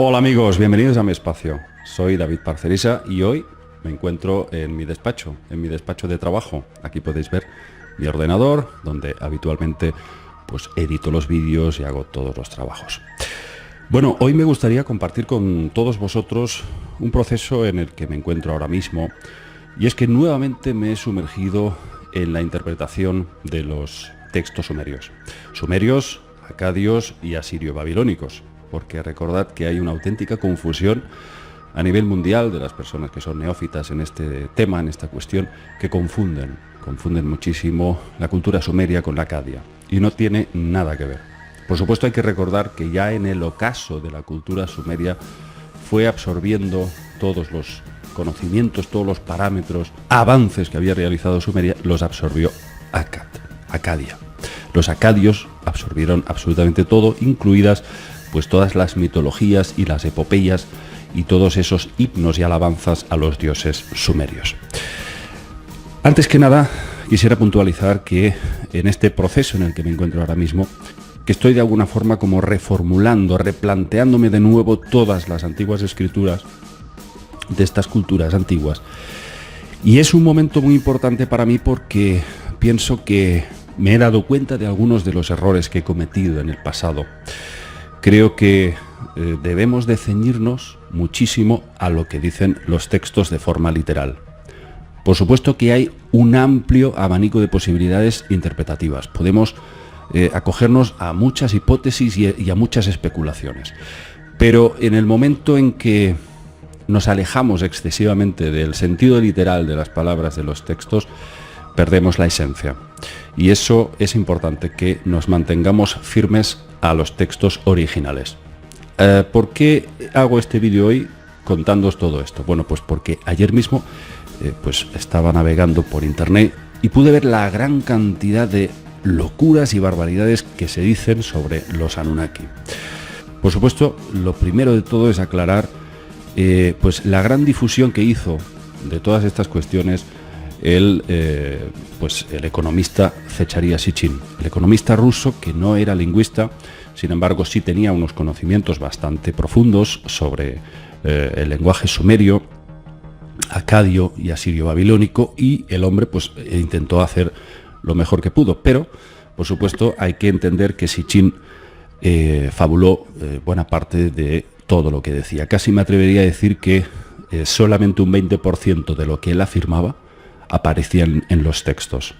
Hola amigos, bienvenidos a mi espacio. Soy David Parcerisa y hoy me encuentro en mi despacho de trabajo. Aquí podéis ver mi ordenador, donde habitualmente pues edito los vídeos y hago todos los trabajos. Bueno, hoy me gustaría compartir con todos vosotros un proceso en el que me encuentro ahora mismo, y es que nuevamente me he sumergido en la interpretación de los textos sumerios, acadios y asirio-babilónicos, porque recordad que hay una auténtica confusión a nivel mundial de las personas que son neófitas en este tema, en esta cuestión, que confunden muchísimo la cultura sumeria con la acadia, y no tiene nada que ver. Por supuesto, hay que recordar que ya en el ocaso de la cultura sumeria fue absorbiendo todos los conocimientos, todos los parámetros, avances que había realizado Sumeria, los absorbió Acadia. Los acadios absorbieron absolutamente todo, incluidas pues todas las mitologías y las epopeyas y todos esos himnos y alabanzas a los dioses sumerios. Antes que nada, quisiera puntualizar que en este proceso en el que me encuentro ahora mismo, que estoy de alguna forma como reformulando, replanteándome de nuevo todas las antiguas escrituras de estas culturas antiguas. Y es un momento muy importante para mí porque pienso que me he dado cuenta de algunos de los errores que he cometido en el pasado. Creo que debemos de ceñirnos muchísimo a lo que dicen los textos de forma literal. Por supuesto que hay un amplio abanico de posibilidades interpretativas. Podemos acogernos a muchas hipótesis y a muchas especulaciones. Pero en el momento en que nos alejamos excesivamente del sentido literal de las palabras de los textos, perdemos la esencia. Y eso es importante, que nos mantengamos firmes a los textos originales. ¿Por qué hago este vídeo hoy contándoos todo esto? Bueno, pues porque ayer mismo pues estaba navegando por internet y pude ver la gran cantidad de locuras y barbaridades que se dicen sobre los Anunnaki. Por supuesto, lo primero de todo es aclarar pues la gran difusión que hizo de todas estas cuestiones el economista Zecharia Sitchin, el economista ruso, que no era lingüista, sin embargo sí tenía unos conocimientos bastante profundos sobre el lenguaje sumerio, acadio y asirio-babilónico, y el hombre pues intentó hacer lo mejor que pudo, pero por supuesto hay que entender que Sitchin fabuló buena parte de todo lo que decía. Casi me atrevería a decir que solamente un 20% de lo que él afirmaba aparecía en los textos.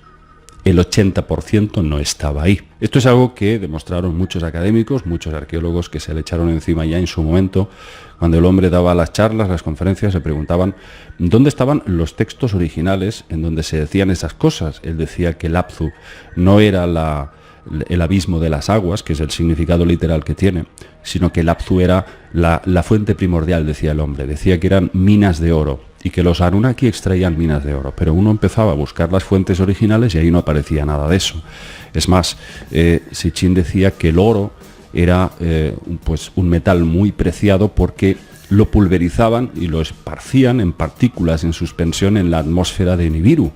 El 80% no estaba ahí. Esto es algo que demostraron muchos académicos, muchos arqueólogos que se le echaron encima ya en su momento. Cuando el hombre daba las charlas, las conferencias, se preguntaban dónde estaban los textos originales en donde se decían esas cosas. Él decía que el Apsu no era el abismo de las aguas, que es el significado literal que tiene, sino que el Apsu era la fuente primordial, decía el hombre. Decía que eran minas de oro y que los Anunnaki extraían minas de oro, pero uno empezaba a buscar las fuentes originales y ahí no aparecía nada de eso. Es más, Sitchin decía que el oro era pues un metal muy preciado porque lo pulverizaban y lo esparcían en partículas en suspensión en la atmósfera de Nibiru,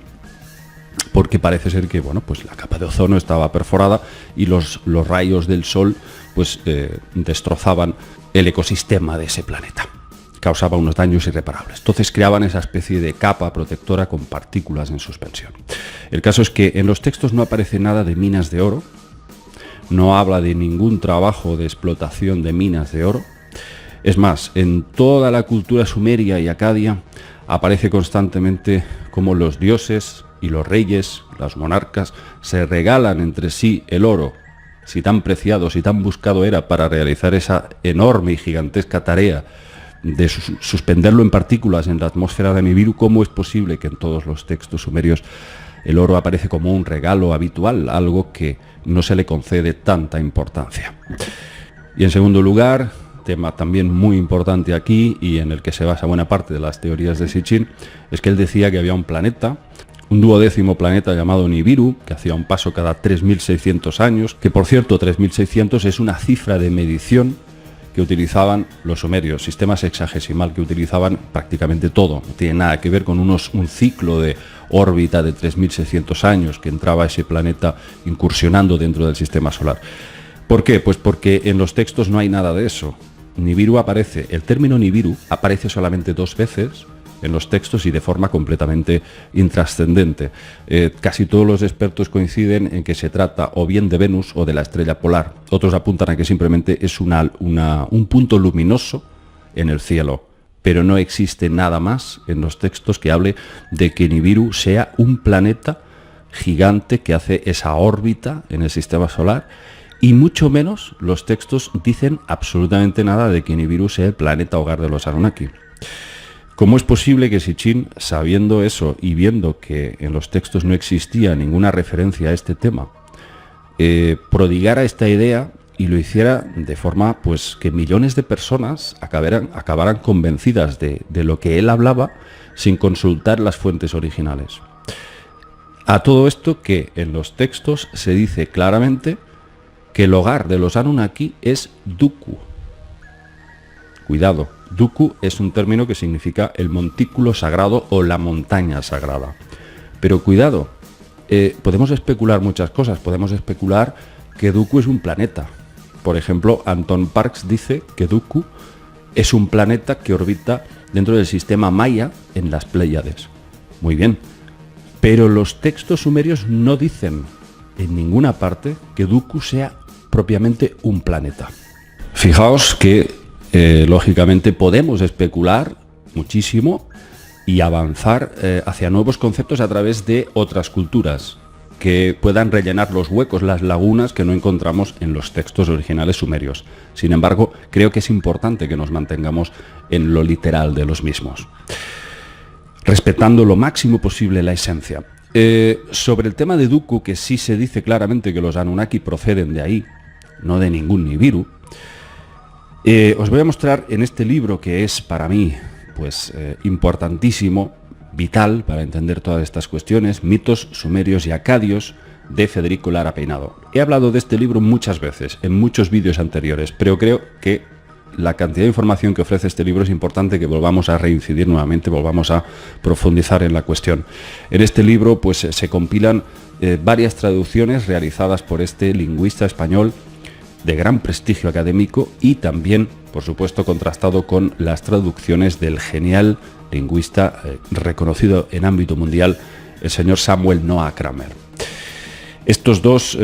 porque parece ser que bueno, pues la capa de ozono estaba perforada y los rayos del sol pues destrozaban el ecosistema de ese planeta, causaba unos daños irreparables. Entonces creaban esa especie de capa protectora con partículas en suspensión. El caso es que en los textos no aparece nada de minas de oro, no habla de ningún trabajo de explotación de minas de oro. Es más, en toda la cultura sumeria y acadia aparece constantemente como los dioses y los reyes, los monarcas, se regalan entre sí el oro, si tan preciado, si tan buscado era para realizar esa enorme y gigantesca tarea de suspenderlo en partículas en la atmósfera de Nibiru. ¿Cómo es posible que en todos los textos sumerios el oro aparece como un regalo habitual, algo que no se le concede tanta importancia? Y en segundo lugar, tema también muy importante aquí y en el que se basa buena parte de las teorías de Sitchin, es que él decía que había un planeta, un 12º planeta llamado Nibiru, que hacía un paso cada 3.600 años, que por cierto 3.600 es una cifra de medición que utilizaban los sumerios, sistema sexagesimal que utilizaban prácticamente todo. No tiene nada que ver con un ciclo de órbita de 3.600 años que entraba ese planeta incursionando dentro del sistema solar. ¿Por qué? Pues porque en los textos no hay nada de eso. Nibiru aparece, el término Nibiru aparece solamente 2 veces en los textos y de forma completamente intrascendente. Casi todos los expertos coinciden en que se trata o bien de Venus o de la estrella polar. Otros apuntan a que simplemente es un punto luminoso en el cielo, pero no existe nada más en los textos que hable de que Nibiru sea un planeta gigante que hace esa órbita en el sistema solar, y mucho menos los textos dicen absolutamente nada de que Nibiru sea el planeta hogar de los Anunnaki. ¿Cómo es posible que Sitchin, sabiendo eso y viendo que en los textos no existía ninguna referencia a este tema, prodigara esta idea y lo hiciera de forma pues que millones de personas acabaran convencidas de lo que él hablaba sin consultar las fuentes originales? A todo esto, que en los textos se dice claramente que el hogar de los Anunnaki es Duku. Cuidado, Duku es un término que significa el montículo sagrado o la montaña sagrada. Pero cuidado, podemos especular muchas cosas. Podemos especular que Duku es un planeta. Por ejemplo, Anton Parks dice que Duku es un planeta que orbita dentro del sistema Maya en las Pléyades. Muy bien, pero los textos sumerios no dicen en ninguna parte que Duku sea propiamente un planeta. Fijaos que lógicamente podemos especular muchísimo y avanzar hacia nuevos conceptos a través de otras culturas que puedan rellenar los huecos, las lagunas que no encontramos en los textos originales sumerios. Sin embargo, creo que es importante que nos mantengamos en lo literal de los mismos, respetando lo máximo posible la esencia. Sobre el tema de Duku, que sí se dice claramente que los Anunnaki proceden de ahí, no de ningún Nibiru, os voy a mostrar en este libro, que es para mí pues importantísimo, vital para entender todas estas cuestiones, Mitos sumerios y acadios, de Federico Lara Peinado. He hablado de este libro muchas veces, en muchos vídeos anteriores, pero creo que la cantidad de información que ofrece este libro es importante que volvamos a reincidir nuevamente, volvamos a profundizar en la cuestión. En este libro pues se compilan varias traducciones realizadas por este lingüista español de gran prestigio académico y también, por supuesto, contrastado con las traducciones del genial lingüista reconocido en ámbito mundial, el señor Samuel Noah Kramer. Estos dos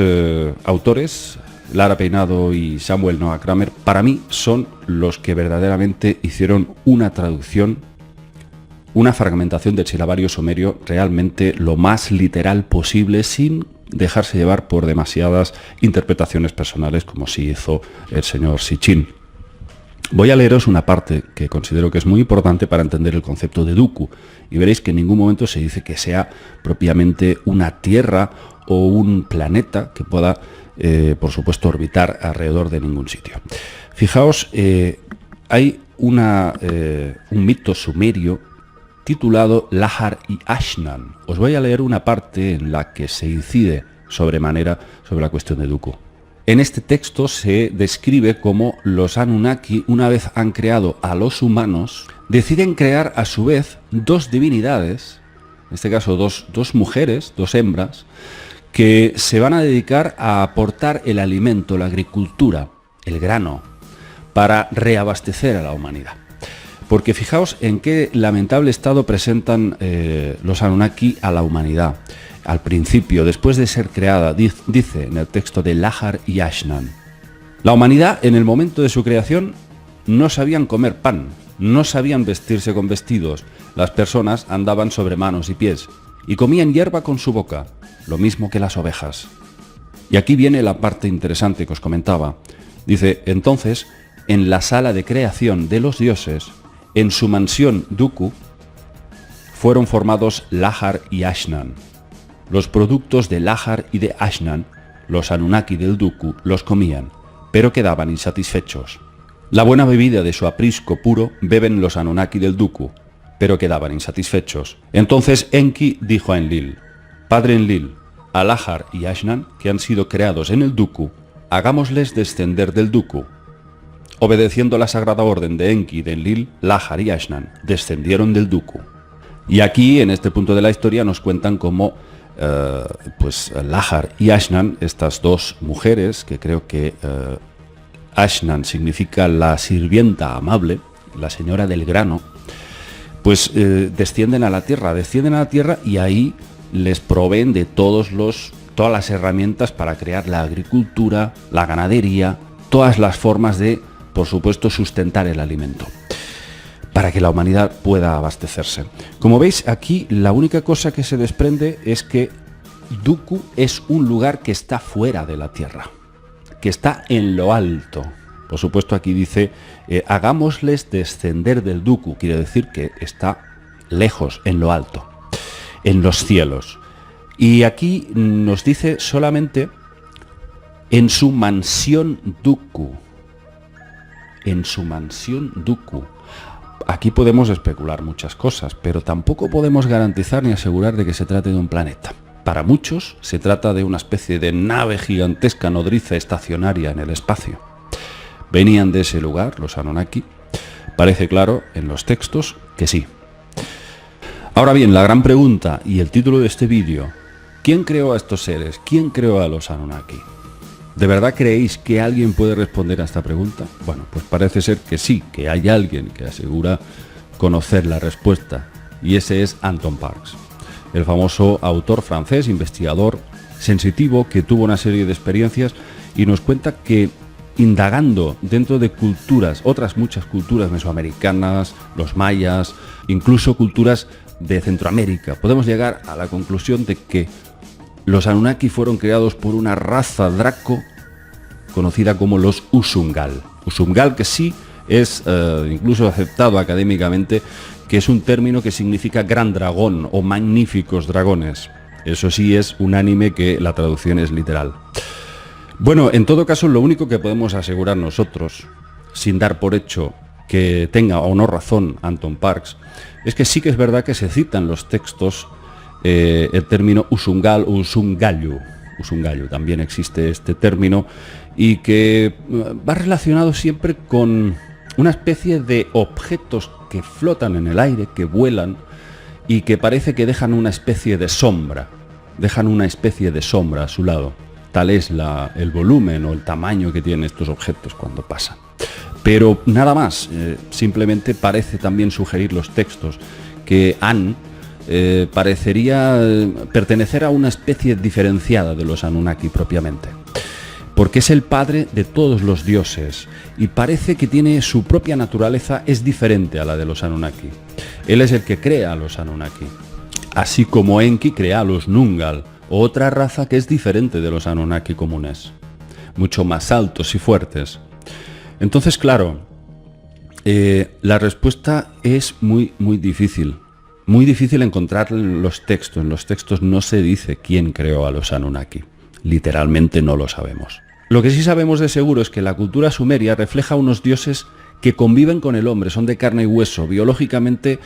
autores, Lara Peinado y Samuel Noah Kramer, para mí son los que verdaderamente hicieron una traducción, una fragmentación del silabario sumerio realmente lo más literal posible, sin dejarse llevar por demasiadas interpretaciones personales, como sí hizo el señor Sitchin. Voy a leeros una parte que considero que es muy importante para entender el concepto de Duku, y veréis que en ningún momento se dice que sea propiamente una tierra o un planeta que pueda, por supuesto, orbitar alrededor de ningún sitio. Fijaos, hay un mito sumerio titulado Lahar y Ashnan. Os voy a leer una parte en la que se incide sobremanera sobre la cuestión de Duku. En este texto se describe cómo los Anunnaki, una vez han creado a los humanos, deciden crear a su vez dos divinidades, en este caso dos mujeres, dos hembras, que se van a dedicar a aportar el alimento, la agricultura, el grano, para reabastecer a la humanidad. Porque fijaos en qué lamentable estado presentan los Anunnaki a la humanidad. Al principio, después de ser creada, dice en el texto de Lahar y Ashnan, la humanidad en el momento de su creación no sabían comer pan, no sabían vestirse con vestidos, las personas andaban sobre manos y pies y comían hierba con su boca, lo mismo que las ovejas. Y aquí viene la parte interesante que os comentaba. Dice, entonces, en la sala de creación de los dioses, en su mansión Duku, fueron formados Lahar y Ashnan. Los productos de Lahar y de Ashnan, los Anunnaki del Duku, los comían, pero quedaban insatisfechos. La buena bebida de su aprisco puro beben los Anunnaki del Duku, pero quedaban insatisfechos. Entonces Enki dijo a Enlil, Padre Enlil, a Lahar y Ashnan, que han sido creados en el Duku, hagámosles descender del Duku. Obedeciendo la sagrada orden de Enki y de Enlil, Lahar y Ashnan descendieron del Duku. Y aquí, en este punto de la historia, nos cuentan cómo Lahar y Ashnan, estas dos mujeres, que creo que Ashnan significa la sirvienta amable, la señora del grano, pues descienden a la tierra y ahí les proveen de todas las herramientas para crear la agricultura, la ganadería, todas las formas de, por supuesto, sustentar el alimento, para que la humanidad pueda abastecerse. Como veis, aquí la única cosa que se desprende es que Duku es un lugar que está fuera de la tierra, que está en lo alto. Por supuesto, aquí dice, hagámosles descender del Duku, quiere decir que está lejos, en lo alto, en los cielos. Y aquí nos dice solamente en su mansión Duku, en su mansión Duku. Aquí podemos especular muchas cosas, pero tampoco podemos garantizar ni asegurar de que se trate de un planeta. Para muchos se trata de una especie de nave gigantesca nodriza estacionaria en el espacio. ¿Venían de ese lugar los Anunnaki? Parece claro en los textos que sí. Ahora bien, la gran pregunta y el título de este vídeo: ¿quién creó a estos seres? ¿Quién creó a los Anunnaki? ¿De verdad creéis que alguien puede responder a esta pregunta? Bueno, pues parece ser que sí, que hay alguien que asegura conocer la respuesta, y ese es Anton Parks, el famoso autor francés, investigador sensitivo, que tuvo una serie de experiencias y nos cuenta que, indagando dentro de culturas, otras muchas culturas mesoamericanas, los mayas, incluso culturas de Centroamérica, podemos llegar a la conclusión de que los Anunnaki fueron creados por una raza Draco conocida como los Usungal. Usungal, que sí es incluso aceptado académicamente, que es un término que significa gran dragón o magníficos dragones. Eso sí es unánime que la traducción es literal. Bueno, en todo caso, lo único que podemos asegurar nosotros, sin dar por hecho que tenga o no razón Anton Parks, es que sí que es verdad que se citan los textos el término Usungal o Usungayu. Usungayu, también existe este término, y que va relacionado siempre con una especie de objetos que flotan en el aire, que vuelan y que parece que dejan una especie de sombra, a su lado. Tal es el volumen o el tamaño que tienen estos objetos cuando pasan. Pero nada más, simplemente parece también sugerir los textos que An parecería pertenecer a una especie diferenciada de los Anunnaki propiamente, porque es el padre de todos los dioses y parece que tiene su propia naturaleza, es diferente a la de los Anunnaki. Él es el que crea a los Anunnaki, así como Enki crea a los Nungal, otra raza que es diferente de los Anunnaki comunes, mucho más altos y fuertes. Entonces, claro, la respuesta es muy difícil. Muy difícil encontrarla en los textos. En los textos no se dice quién creó a los Anunnaki. Literalmente no lo sabemos. Lo que sí sabemos de seguro es que la cultura sumeria refleja unos dioses que conviven con el hombre, son de carne y hueso, biológicamente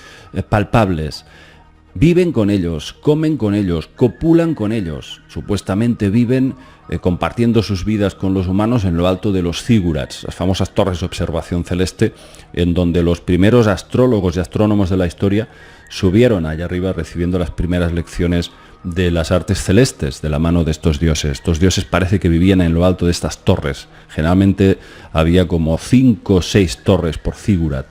palpables. Viven con ellos, comen con ellos, copulan con ellos. Supuestamente viven compartiendo sus vidas con los humanos en lo alto de los zigurats, las famosas torres de observación celeste, en donde los primeros astrólogos y astrónomos de la historia subieron allá arriba recibiendo las primeras lecciones de las artes celestes de la mano de estos dioses. Estos dioses parece que vivían en lo alto de estas torres. Generalmente había como 5 o 6 torres por zigurat.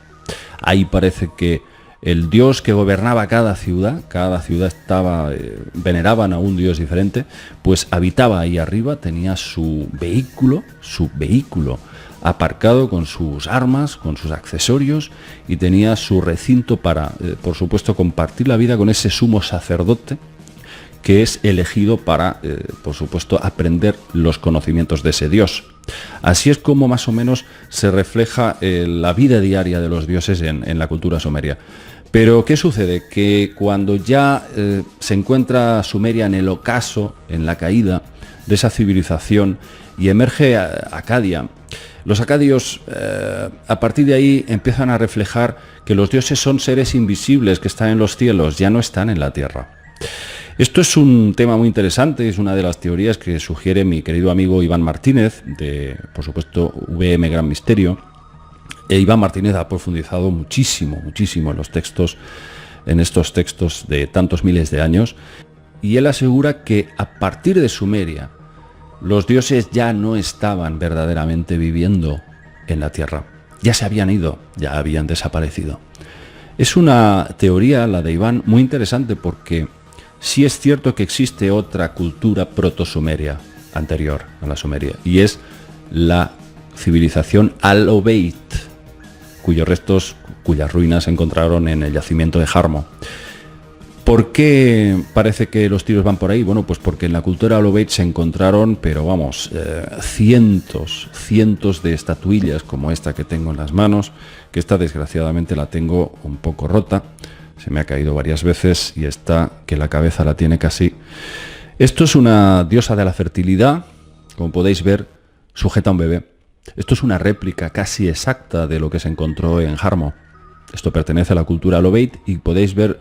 Ahí parece que el dios que gobernaba cada ciudad estaba, veneraban a un dios diferente, pues habitaba ahí arriba, tenía su vehículo aparcado con sus armas, con sus accesorios, y tenía su recinto para, por supuesto, compartir la vida con ese sumo sacerdote que es elegido para, por supuesto, aprender los conocimientos de ese dios. Así es como más o menos se refleja la vida diaria de los dioses en la cultura sumeria. Pero, ¿qué sucede? Que cuando ya se encuentra Sumeria en el ocaso, en la caída de esa civilización, y emerge Acadia, los acadios a partir de ahí empiezan a reflejar que los dioses son seres invisibles que están en los cielos, ya no están en la tierra. Esto es un tema muy interesante, es una de las teorías que sugiere mi querido amigo Iván Martínez, de, por supuesto, VM Gran Misterio. Iván Martínez ha profundizado muchísimo en estos textos de tantos miles de años, y él asegura que a partir de Sumeria Los dioses ya no estaban verdaderamente viviendo en la Tierra. Ya se habían ido, ya habían desaparecido. Es una teoría, la de Iván, muy interesante porque sí es cierto que existe otra cultura protosumeria anterior a la Sumeria, y es la civilización Alobeit, cuyos restos, cuyas ruinas se encontraron en el yacimiento de Jarmo. ¿Por qué parece que los tiros van por ahí? Bueno, pues porque en la cultura Alobeit se encontraron, pero vamos, cientos de estatuillas como esta que tengo en las manos, que esta desgraciadamente la tengo un poco rota, se me ha caído varias veces, y esta que la cabeza la tiene casi. Esto es una diosa de la fertilidad, como podéis ver, sujeta a un bebé. Esto es una réplica casi exacta de lo que se encontró en Jarmo. Esto pertenece a la cultura Alobeit y podéis ver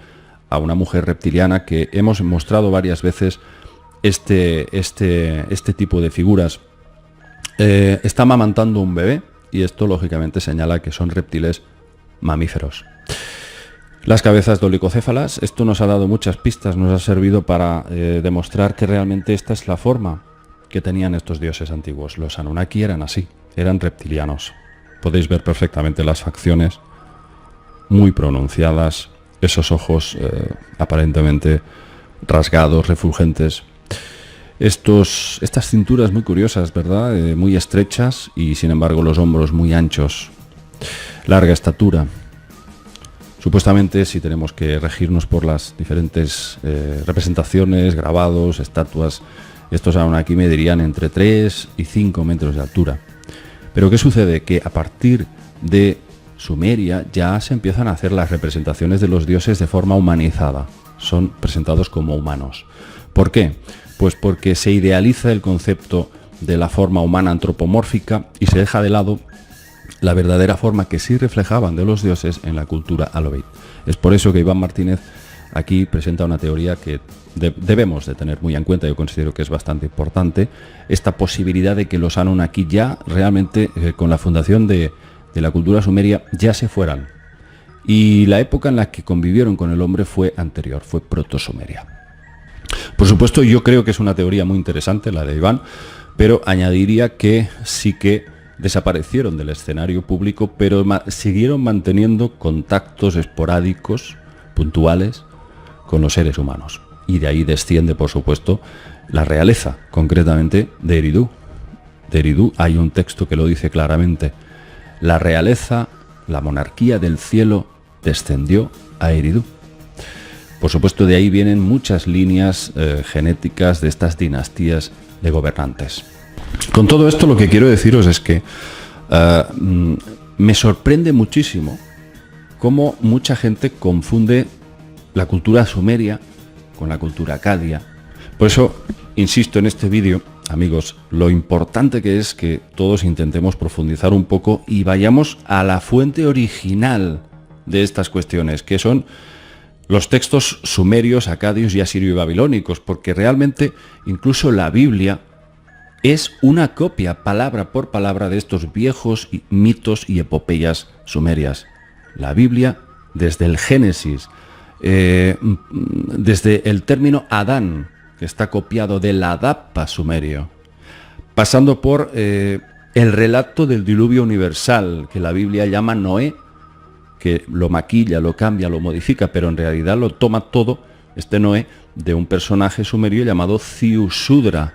a una mujer reptiliana, que hemos mostrado varias veces este tipo de figuras. Está amamantando un bebé, y esto lógicamente señala que son reptiles mamíferos. Las cabezas dolicocéfalas, esto nos ha dado muchas pistas, nos ha servido para demostrar que realmente esta es la forma que tenían estos dioses antiguos. Los Anunnaki eran así, eran reptilianos. Podéis ver perfectamente las facciones muy pronunciadas, esos ojos aparentemente rasgados, refulgentes. Estas cinturas muy curiosas, ¿verdad? Muy estrechas, y sin embargo los hombros muy anchos. Larga estatura. Supuestamente, si tenemos que regirnos por las diferentes representaciones, grabados, estatuas, estos Anunnaki medirían entre 3 y 5 metros de altura. Pero ¿qué sucede? Que a partir de Sumeria ya se empiezan a hacer las representaciones de los dioses de forma humanizada. Son presentados como humanos. ¿Por qué? Pues porque se idealiza el concepto de la forma humana antropomórfica y se deja de lado la verdadera forma que sí reflejaban de los dioses en la cultura Alobeit. Es por eso que Iván Martínez aquí presenta una teoría que debemos de tener muy en cuenta. Yo considero que es bastante importante esta posibilidad de que los Anunnaki ya realmente con la fundación de la cultura sumeria ya se fueran, y la época en la que convivieron con el hombre fue anterior, fue protosumeria. Por supuesto, yo creo que es una teoría muy interesante la de Iván, pero añadiría que sí que desaparecieron del escenario público, pero siguieron manteniendo contactos esporádicos, puntuales, con los seres humanos. Y de ahí desciende, por supuesto, la realeza, concretamente de Eridu. De Eridu hay un texto que lo dice claramente. La realeza, la monarquía del cielo, descendió a Eridu. Por supuesto, de ahí vienen muchas líneas genéticas de estas dinastías de gobernantes. Con todo esto, lo que quiero deciros es que me sorprende muchísimo cómo mucha gente confunde la cultura sumeria con la cultura acadia. Por eso, insisto en este vídeo, amigos, lo importante que es que todos intentemos profundizar un poco y vayamos a la fuente original de estas cuestiones, que son los textos sumerios, acadios y asirio y babilónicos, porque realmente incluso la Biblia es una copia, palabra por palabra, de estos viejos mitos y epopeyas sumerias. La Biblia, desde el Génesis, desde el término Adán, que está copiado del Adapa sumerio, pasando por el relato del diluvio universal, que la Biblia llama Noé, que lo maquilla, lo cambia, lo modifica, pero en realidad lo toma todo, este Noé, de un personaje sumerio llamado Ziusudra,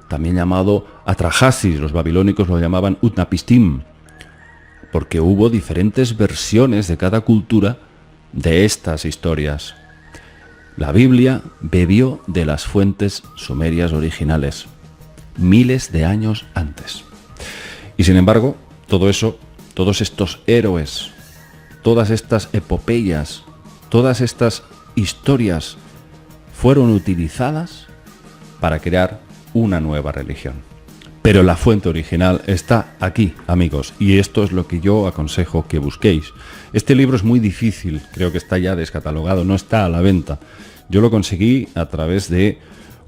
también llamado Atrahasis. Los babilónicos lo llamaban Utnapistim, porque hubo diferentes versiones de cada cultura de estas historias. La Biblia bebió de las fuentes sumerias originales, miles de años antes. Y sin embargo, todo eso, todos estos héroes, todas estas epopeyas, todas estas historias fueron utilizadas para crear una nueva religión. Pero la fuente original está aquí, amigos, y esto es lo que yo aconsejo que busquéis. Este libro es muy difícil, creo que está ya descatalogado, no está a la venta. Yo lo conseguí a través de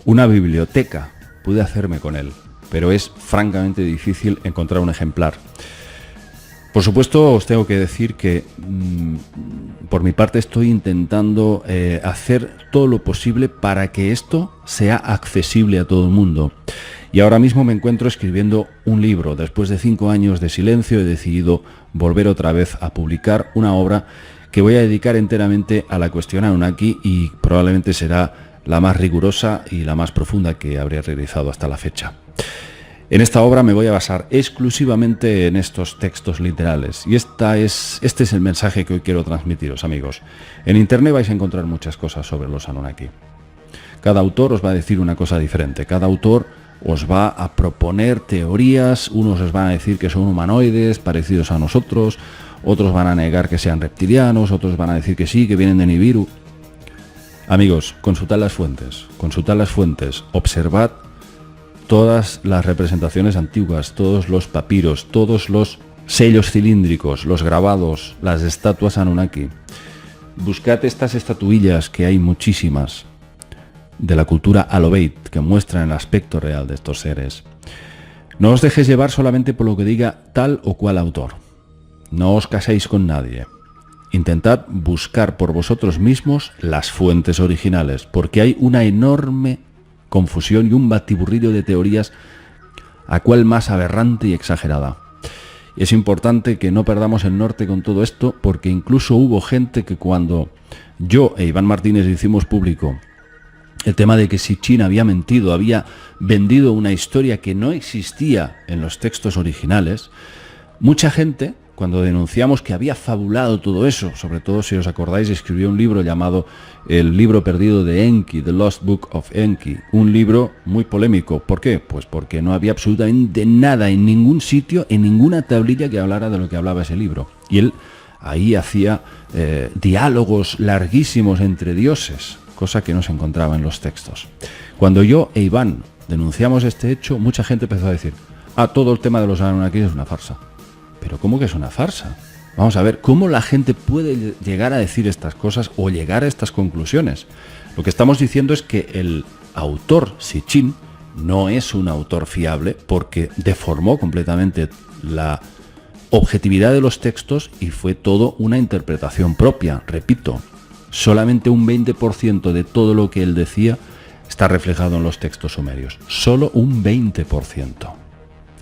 una biblioteca, pude hacerme con él, pero es francamente difícil encontrar un ejemplar. Por supuesto, os tengo que decir que por mi parte estoy intentando hacer todo lo posible para que esto sea accesible a todo el mundo. Y ahora mismo me encuentro escribiendo un libro. Después de 5 años de silencio he decidido volver otra vez a publicar una obra que voy a dedicar enteramente a la cuestión Anunnaki y probablemente será la más rigurosa y la más profunda que habré realizado hasta la fecha. En esta obra me voy a basar exclusivamente en estos textos literales y este es el mensaje que hoy quiero transmitiros, amigos. En internet vais a encontrar muchas cosas sobre los Anunnaki. Cada autor os va a decir una cosa diferente, cada autor os va a proponer teorías, unos os van a decir que son humanoides parecidos a nosotros, otros van a negar que sean reptilianos, otros van a decir que sí, que vienen de Nibiru. Amigos, consultad las fuentes, observad todas las representaciones antiguas, todos los papiros, todos los sellos cilíndricos, los grabados, las estatuas Anunnaki. Buscad estas estatuillas, que hay muchísimas, de la cultura Alobeit, que muestran el aspecto real de estos seres. No os dejéis llevar solamente por lo que diga tal o cual autor. No os caséis con nadie. Intentad buscar por vosotros mismos las fuentes originales, porque hay una enorme confusión y un batiburrillo de teorías, a cual más aberrante y exagerada. Y es importante que no perdamos el norte con todo esto, porque incluso hubo gente que cuando yo e Iván Martínez hicimos público el tema de que Sitchin había mentido, había vendido una historia que no existía en los textos originales, mucha gente, cuando denunciamos que había fabulado todo eso, sobre todo si os acordáis, escribió un libro llamado El libro perdido de Enki, The Lost Book of Enki, un libro muy polémico. ¿Por qué? Pues porque no había absolutamente nada en ningún sitio, en ninguna tablilla que hablara de lo que hablaba ese libro. Y él ahí hacía diálogos larguísimos entre dioses, cosa que no se encontraba en los textos. Cuando yo e Iván denunciamos este hecho, mucha gente empezó a decir: todo el tema de los Anunnaki es una farsa. ¿Pero cómo que es una farsa? Vamos a ver, ¿cómo la gente puede llegar a decir estas cosas o llegar a estas conclusiones? Lo que estamos diciendo es que el autor Sitchin no es un autor fiable porque deformó completamente la objetividad de los textos y fue todo una interpretación propia. Repito, solamente un 20% de todo lo que él decía está reflejado en los textos sumerios. Solo un 20%.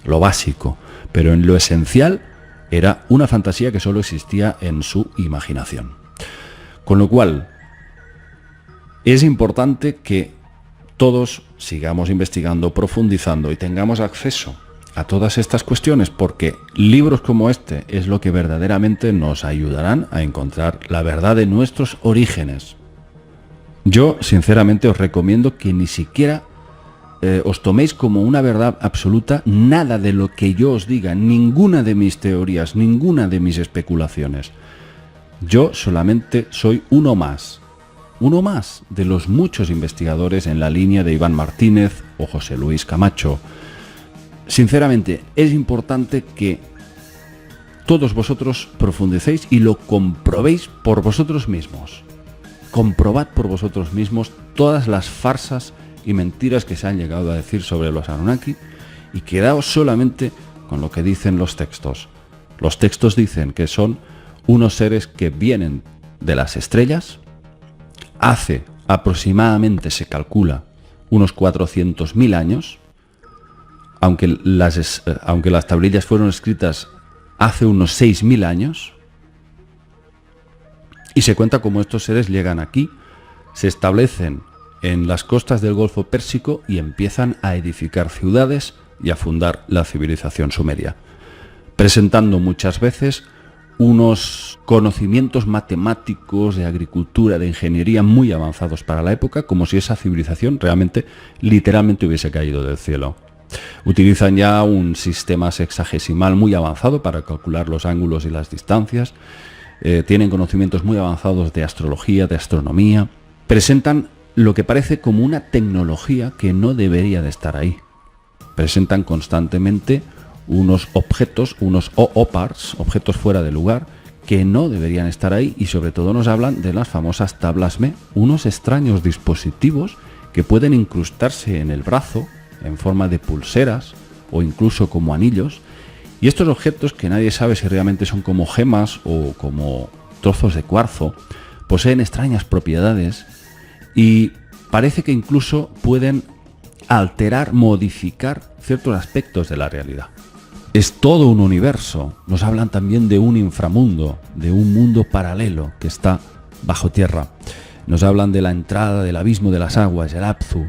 Lo básico, pero en lo esencial era una fantasía que solo existía en su imaginación. Con lo cual, es importante que todos sigamos investigando, profundizando y tengamos acceso a todas estas cuestiones, porque libros como este es lo que verdaderamente nos ayudarán a encontrar la verdad de nuestros orígenes. Yo, sinceramente, os recomiendo que ni siquiera os toméis como una verdad absoluta nada de lo que yo os diga, ninguna de mis teorías, ninguna de mis especulaciones. Yo solamente soy uno más de los muchos investigadores en la línea de Iván Martínez o José Luis Camacho. Sinceramente, es importante que todos vosotros profundicéis y lo comprobéis por vosotros mismos. Comprobad por vosotros mismos todas las farsas y mentiras que se han llegado a decir sobre los Anunnaki y quedaos solamente con lo que dicen los textos. Los textos dicen que son unos seres que vienen de las estrellas. Hace aproximadamente, se calcula, unos 400.000 años, aunque las tablillas fueron escritas hace unos 6.000 años, y se cuenta cómo estos seres llegan aquí, se establecen en las costas del Golfo Pérsico y empiezan a edificar ciudades y a fundar la civilización sumeria, presentando muchas veces unos conocimientos matemáticos, de agricultura, de ingeniería muy avanzados para la época, como si esa civilización realmente, literalmente hubiese caído del cielo. Utilizan ya un sistema sexagesimal muy avanzado para calcular los ángulos y las distancias, tienen conocimientos muy avanzados de astrología, de astronomía, presentan lo que parece como una tecnología que no debería de estar ahí. Presentan constantemente unos objetos, unos OOPARs, objetos fuera de lugar, que no deberían estar ahí, y sobre todo nos hablan de las famosas tablas Me, unos extraños dispositivos que pueden incrustarse en el brazo en forma de pulseras o incluso como anillos, y estos objetos que nadie sabe si realmente son como gemas o como trozos de cuarzo, poseen extrañas propiedades y parece que incluso pueden alterar, modificar ciertos aspectos de la realidad. Es todo un universo. Nos hablan también de un inframundo, de un mundo paralelo que está bajo tierra. Nos hablan de la entrada del abismo de las aguas, el Apsu,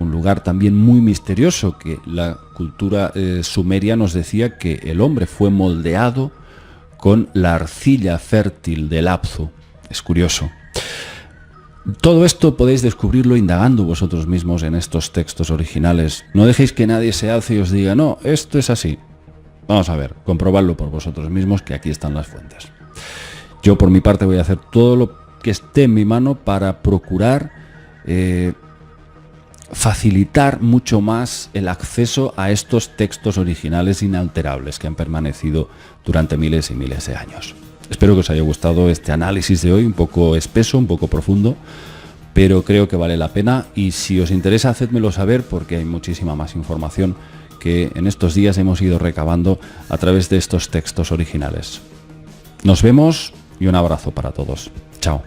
un lugar también muy misterioso que la cultura sumeria nos decía que el hombre fue moldeado con la arcilla fértil del Apsu. Es curioso. Todo esto podéis descubrirlo indagando vosotros mismos en estos textos originales. No dejéis que nadie se alce y os diga, no, esto es así. Vamos a ver, comprobadlo por vosotros mismos, que aquí están las fuentes. Yo por mi parte voy a hacer todo lo que esté en mi mano para procurar facilitar mucho más el acceso a estos textos originales inalterables que han permanecido durante miles y miles de años. Espero que os haya gustado este análisis de hoy, un poco espeso, un poco profundo, pero creo que vale la pena, y si os interesa, hacedmelo saber, porque hay muchísima más información que en estos días hemos ido recabando a través de estos textos originales. Nos vemos y un abrazo para todos. Chao.